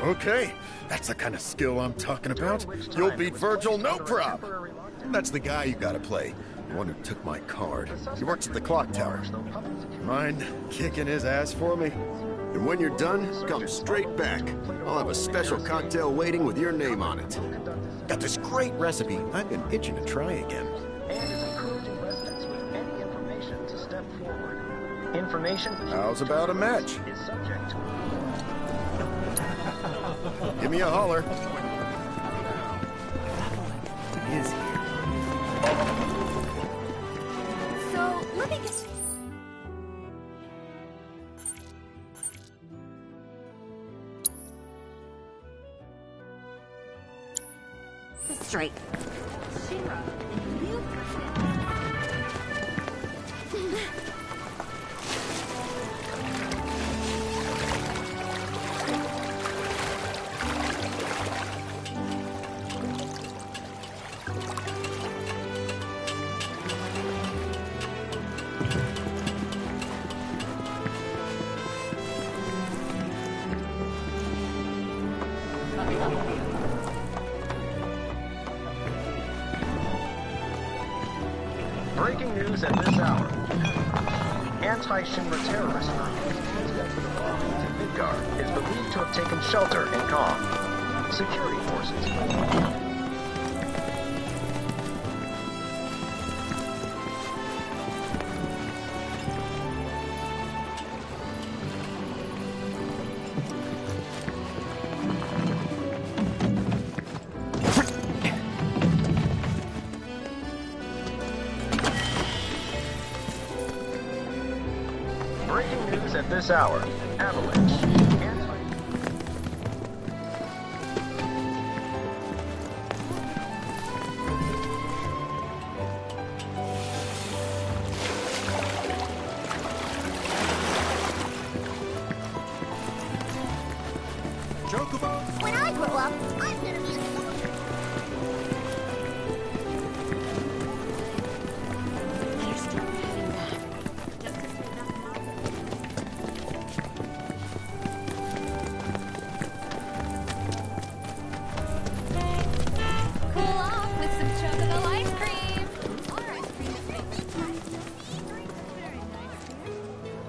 Okay, that's the kind of skill I'm talking about. You'll beat Virgil, no prob. That's the guy you gotta play. The one who took my card. He works at the clock tower. Mind kicking his ass for me? And when you're done, come straight back. I'll have a special cocktail waiting with your name on it. Got this great recipe. I've been itching to try again. And is encouraging residents with any information to step forward. Information. How's about a match? Is subject to. Give me a holler. Is here. So, let me guess. Straight. Breaking news at this hour. Anti-Shinra terrorist group Midgar is believed to have taken shelter in Kong. Security forces. Breaking news at this hour. Avalanche. When I grow up, I'm gonna be a soldier. Better start heading back. Cool off with some chocolate ice cream.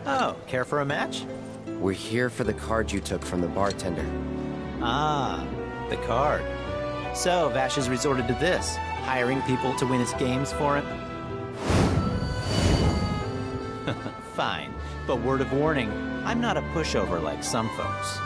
Oh, care for a match? We're here for the card you took from the bartender. Ah, the card. So, Vash has resorted to this, hiring people to win his games for him? Fine, but word of warning, I'm not a pushover like some folks.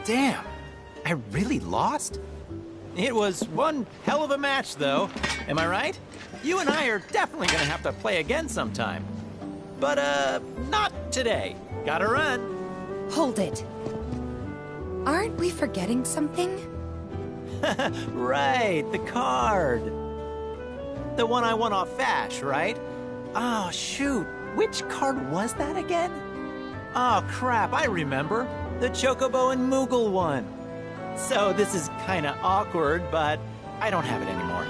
Damn, I really lost? It was one hell of a match, though. Am I right? You and I are definitely gonna have to play again sometime. But, not today. Gotta run. Hold it. Aren't we forgetting something? Right, the card. The one I won off Vash, right? Oh, shoot. Which card was that again? Oh, crap, I remember. The Chocobo and Moogle one. So this is kinda awkward, but I don't have it anymore.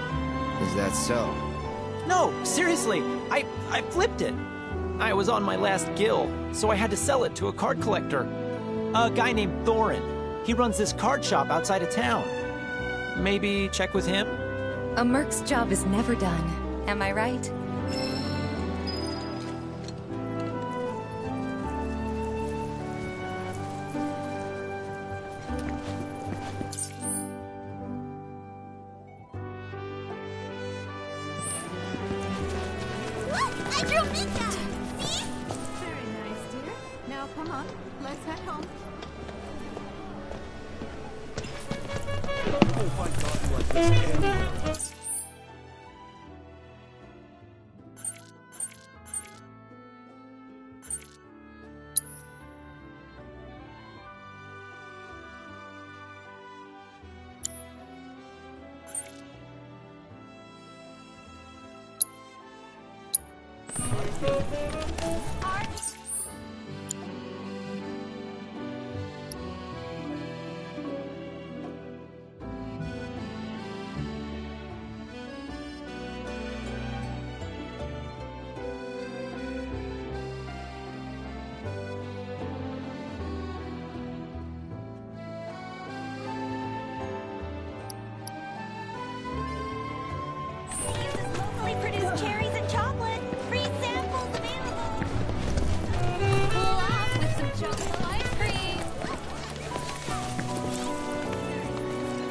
Is that so? No, seriously, I flipped it. I was on my last gill, so I had to sell it to a card collector. A guy named Thorin. He runs this card shop outside of town. Maybe check with him? A merc's job is never done. Am I right? Look! I drew Mika! See? Very nice, dear. Now come on, let's head home. Locally produced cherries and chocolate. Free samples available. Cool off with some chocolate ice cream.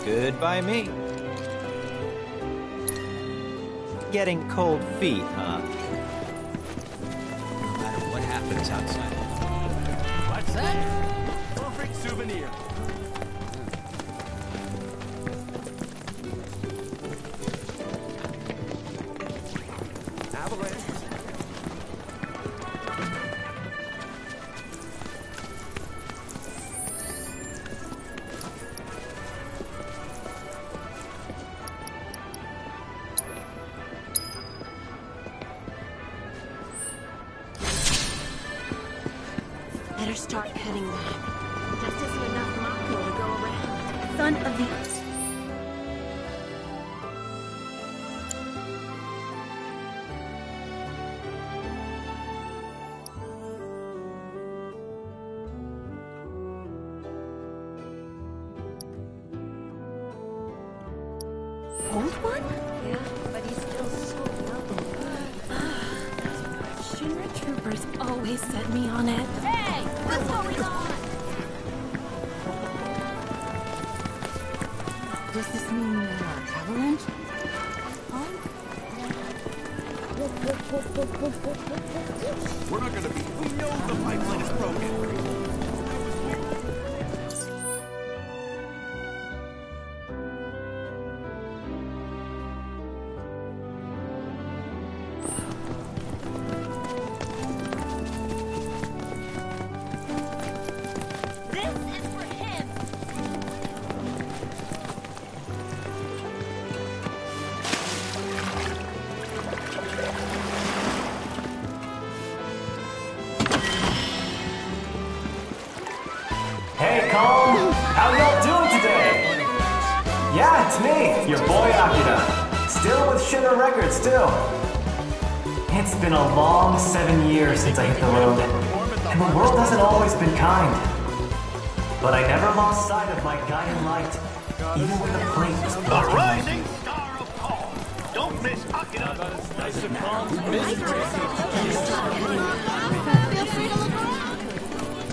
Good by me. Getting cold feet, huh? No matter what happens outside. What's that? Perfect souvenir. Better start heading back. Just isn't enough Mako to go around. Son of the... Old one? Yeah, but he's still so young. Shinra troopers always set me on it. Hey! What's going on? Does this mean avalanche? We're not gonna be. We know the pipeline is broken. This is for him! Hey, Calm! How y'all doing today? Yeah, it's me, your boy Akira. Still with Shinra Records, still. It's been a long 7 years since I hit the road, and the world hasn't always been kind. But I never lost sight of my guiding light, even when the plate was The blocking my rising view. star of Calm. Don't miss Akira. Nice and calm. Feel free to look around!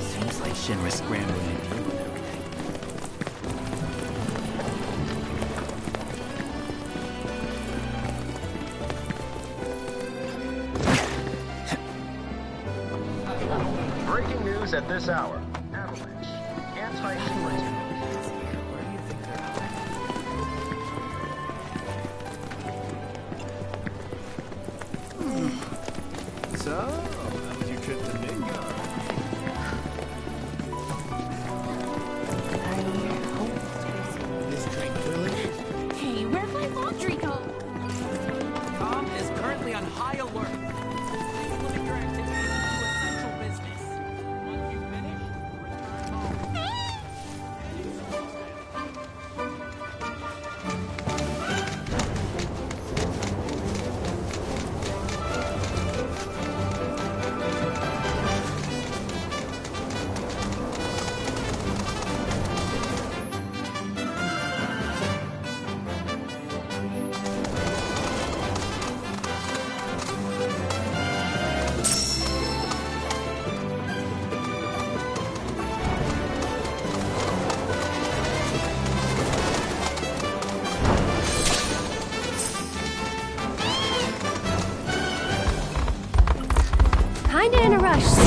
Seems like Shinra's scrambling to deal with everything. Breaking news at this hour. Avalanche. Anti-Shinra So, how was your trip to Midgard? This tranquility. Hey, where'd my laundry go? Com is currently on high alert. Please limit your activities to essential business. Once you finish, return home. Kinda in a rush, so...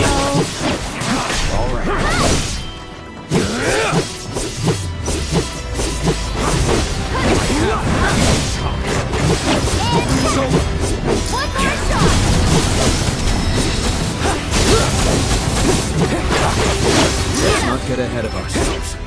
All right. Let's not get ahead of ourselves.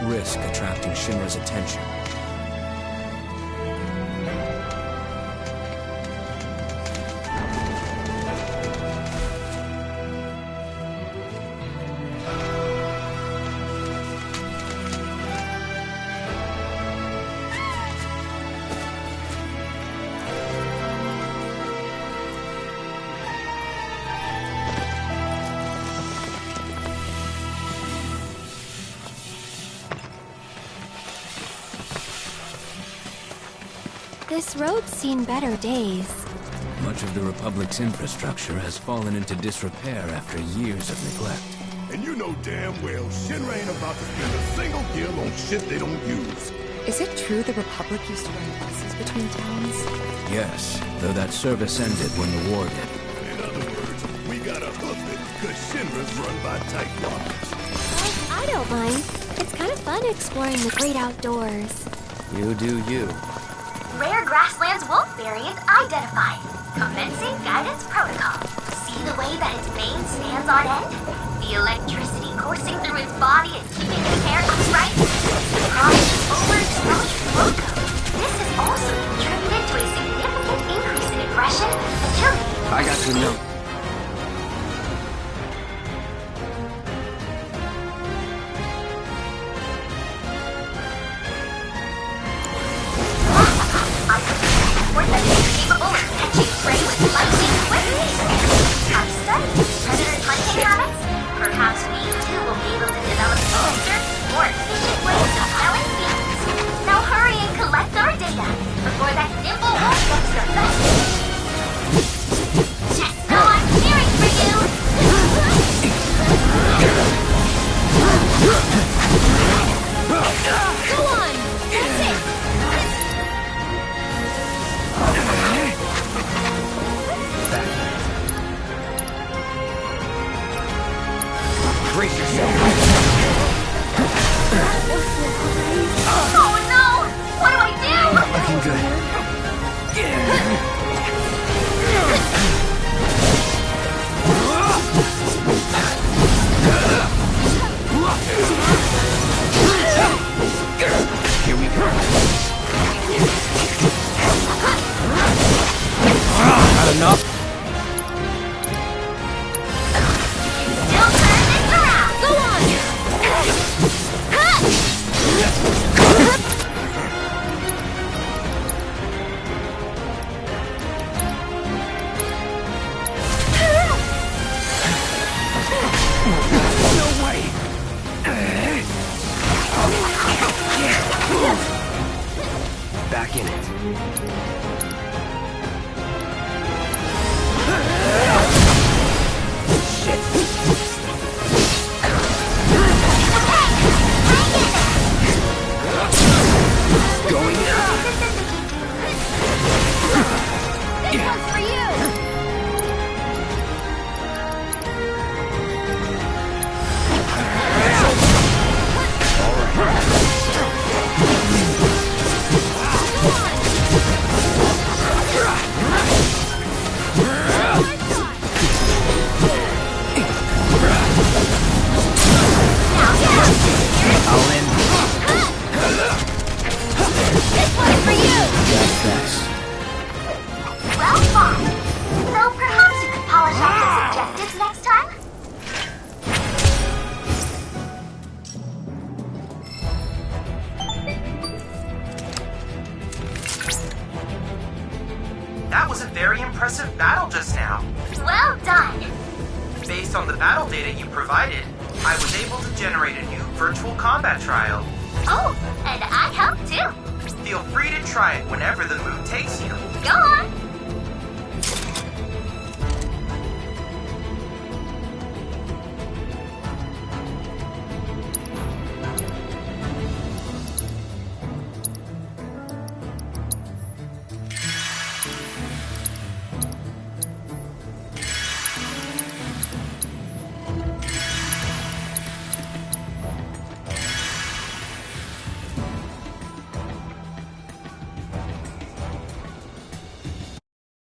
Risk attracting Shinra's attention. This road's seen better days. Much of the Republic's infrastructure has fallen into disrepair after years of neglect. And you know damn well Shinra ain't about to spend a single gil on shit they don't use. Is it true the Republic used to run buses between towns? Yes, though that service ended when the war did. In other words, we gotta hoof it, cause Shinra's run by tightwads. I don't mind. It's kind of fun exploring the great outdoors. You do you. Rare grasslands wolf variant identified. Commencing guidance protocol. See the way that its mane stands on end? The electricity coursing through its body and keeping its hair upright? The product of overexposure to loco. This has also contributed to a significant increase in aggression, agility. I got your note. prey with lightning quickly. Have studied predator hunting habits? Perhaps we too will be able to develop faster, more efficient ways of killing fiends. Now hurry and collect our data before that nimble wolf gets your best. Just know I'm cheering for you. Go on! That's it! Brace yourself. Oh no! What do I do? Looking good. Here we go. Not enough. Still turn this around. Go on! No way. Back in it. Shit. Going. This one's for you! I'll end. This one's for you! Well fought. Though perhaps you could polish off those objectives next time? That was a very impressive battle just now. Well done. Based on the battle data you provided, I was able to generate a new virtual combat trial. Oh, and I helped too. Feel free to try it whenever the mood takes you. Go on.